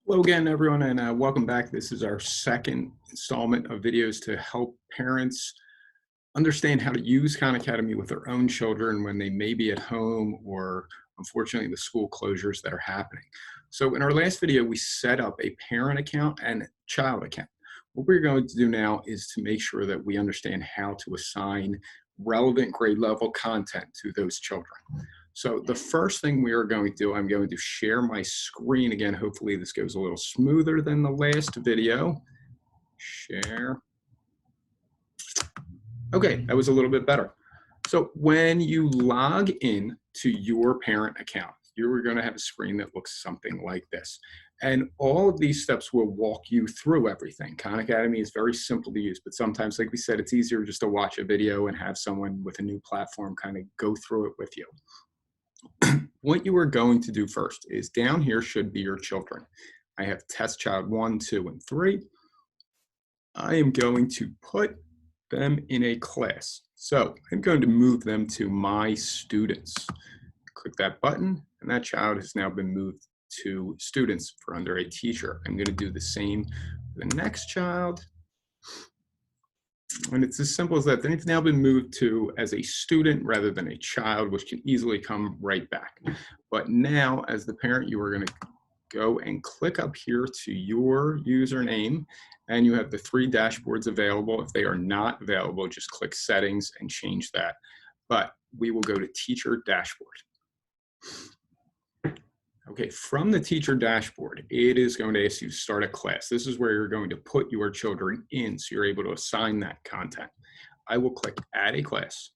Hello again, everyone, and welcome back. This is our second installment of videos to help parents understand how to use Khan Academy with their own children when they may be at home or, unfortunately, the school closures that are happening. So in our last video, we set up a parent account and child account. What we're going to do now is to make sure that we understand how to assign relevant grade level content to those children. So the first thing we are going to do, I'm going to share my screen again. Hopefully this goes a little smoother than the last video. Share. Okay, that was a little bit better. So when you log in to your parent account, you're going to have a screen that looks something like this. And all of these steps will walk you through everything. Khan Academy is very simple to use, but sometimes, like we said, it's easier just to watch a video and have someone with a new platform kind of go through it with you. What you are going to do first is down here should be your children. I have test child 1, 2, and 3. I am going to put them in a class. So I'm going to move them to my students. Click that button, and that child has now been moved to students for under a teacher. I'm going to do the same for the next child. And it's as simple as that. Then it's now been moved to as a student rather than a child, which can easily come right back. But now, as the parent, you are going to go and click up here to your username, and you have the 3 dashboards available. If they are not available, just click settings and change that. But we will go to teacher dashboard. Okay, from the teacher dashboard, it is going to ask you to start a class. This is where you're going to put your children in, so you're able to assign that content. I will click add a class.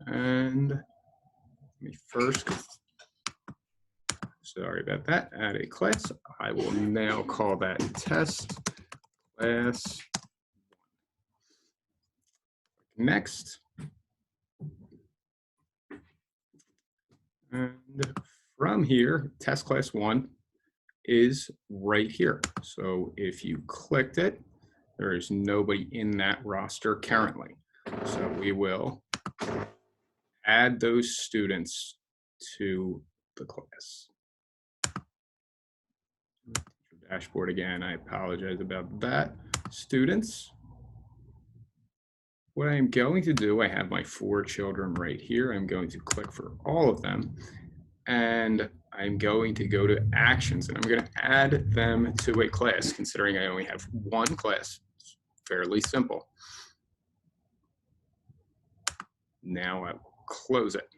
And let me first, sorry about that, add a class. I will now call that test class. Next. And from here, test class 1 is right here. So if you clicked it, there is nobody in that roster currently. So we will add those students to the class. Dashboard again, I apologize about that. Students. What I'm going to do, I have my 4 children right here. I'm going to click for all of them. And I'm going to go to actions, and I'm going to add them to a class, considering I only have 1 class. It's fairly simple. Now I will close it.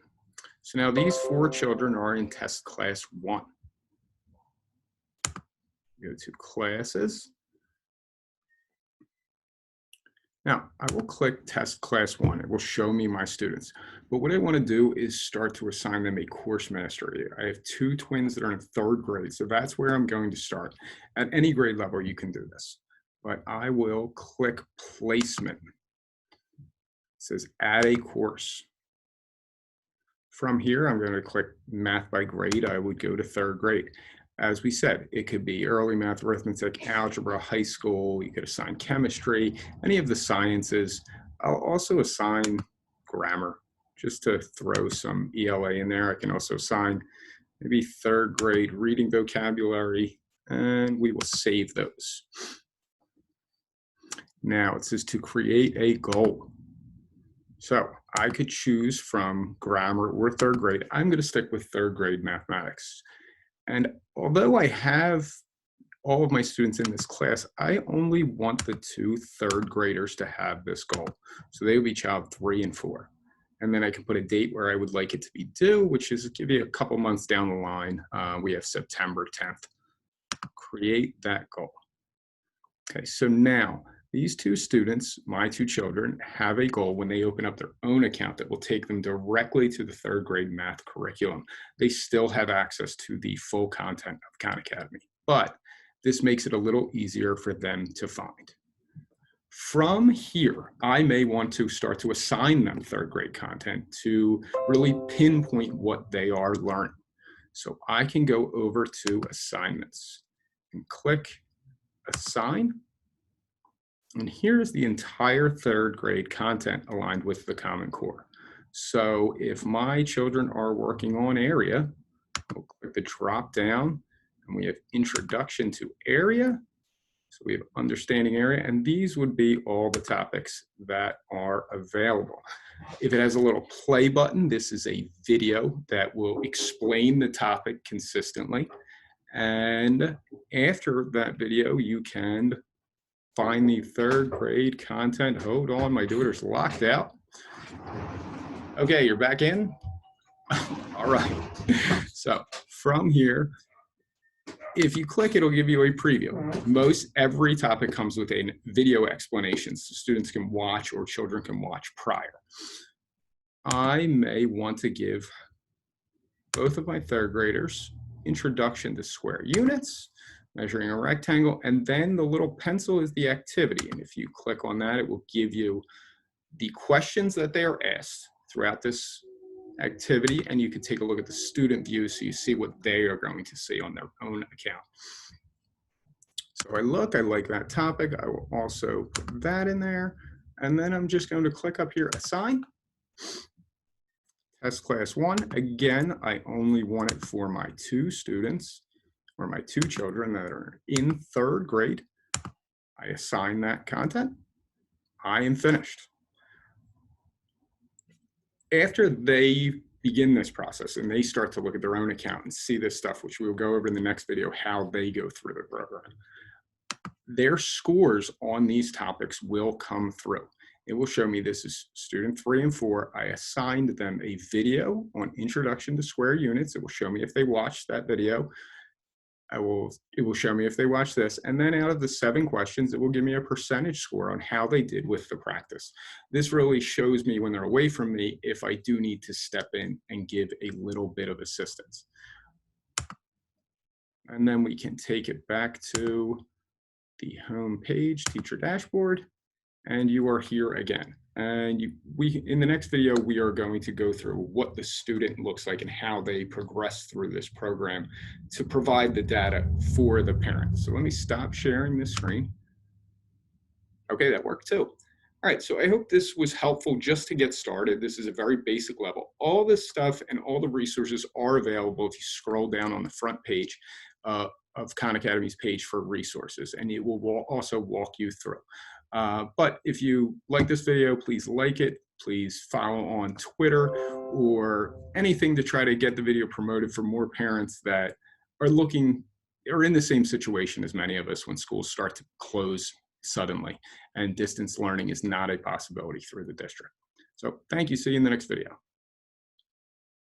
So now these 4 children are in test class 1. Go to classes. Now, I will click test class 1. It will show me my students. But what I want to do is start to assign them a course mastery. I have 2 twins that are in 3rd grade, so that's where I'm going to start. At any grade level, you can do this. But I will click placement. It says add a course. From here, I'm going to click math by grade. I would go to 3rd grade. As we said, it could be early math, arithmetic, algebra, high school. You could assign chemistry, any of the sciences. I'll also assign grammar, just to throw some ELA in there. I can also assign maybe 3rd grade reading vocabulary, and we will save those. Now it says to create a goal. So I could choose from grammar or 3rd grade. I'm going to stick with 3rd grade mathematics. And although I have all of my students in this class, I only want the 2 3rd graders to have this goal. So they would be child 3 and 4. And then I can put a date where I would like it to be due, which is give you a couple months down the line. We have September 10th. Create that goal. Okay, so now these 2 students, my 2 children, have a goal when they open up their own account that will take them directly to the 3rd grade math curriculum. They still have access to the full content of Khan Academy, but this makes it a little easier for them to find. From here, I may want to start to assign them 3rd grade content to really pinpoint what they are learning. So I can go over to assignments and click assign. And here's the entire 3rd grade content aligned with the Common Core. So if my children are working on area, we'll click the drop down and we have introduction to area. So we have understanding area, and these would be all the topics that are available. If it has a little play button, this is a video that will explain the topic consistently. And after that video, you can find the third grade content. Hold on, my daughter's locked out. Okay, you're back in? All right. So from here, if you click, it'll give you a preview. Most every topic comes with a video explanation so students can watch or children can watch prior. I may want to give both of my third graders introduction to square units, measuring a rectangle, and then the little pencil is the activity. And if you click on that, it will give you the questions that they are asked throughout this activity, and you can take a look at the student view so you see what they are going to see on their own account. So I like that topic. I will also put that in there, and then I'm just going to click up here, assign. Test class 1. Again, I only want it for my 2 students or my 2 children that are in 3rd grade. I assign that content. I am finished. After they begin this process and they start to look at their own account and see this stuff, which we'll go over in the next video, how they go through the program, their scores on these topics will come through. It will show me this is student 3 and 4. I assigned them a video on introduction to square units. It will show me if they watched that video. It will show me if they watch this, and then out of the 7 questions, it will give me a percentage score on how they did with the practice. This really shows me when they're away from me if I do need to step in and give a little bit of assistance. And then we can take it back to the home page, teacher dashboard, and you are here again. And in the next video, we are going to go through what the student looks like and how they progress through this program to provide the data for the parents. So let me stop sharing this screen. Okay, that worked too. All right, so I hope this was helpful just to get started. This is a very basic level. All this stuff and all the resources are available if you scroll down on the front page of Khan Academy's page for resources, and it will also walk you through. But if you like this video, please like it. Please follow on Twitter or anything to try to get the video promoted for more parents that are in the same situation as many of us when schools start to close suddenly and distance learning is not a possibility through the district. So thank you. See you in the next video.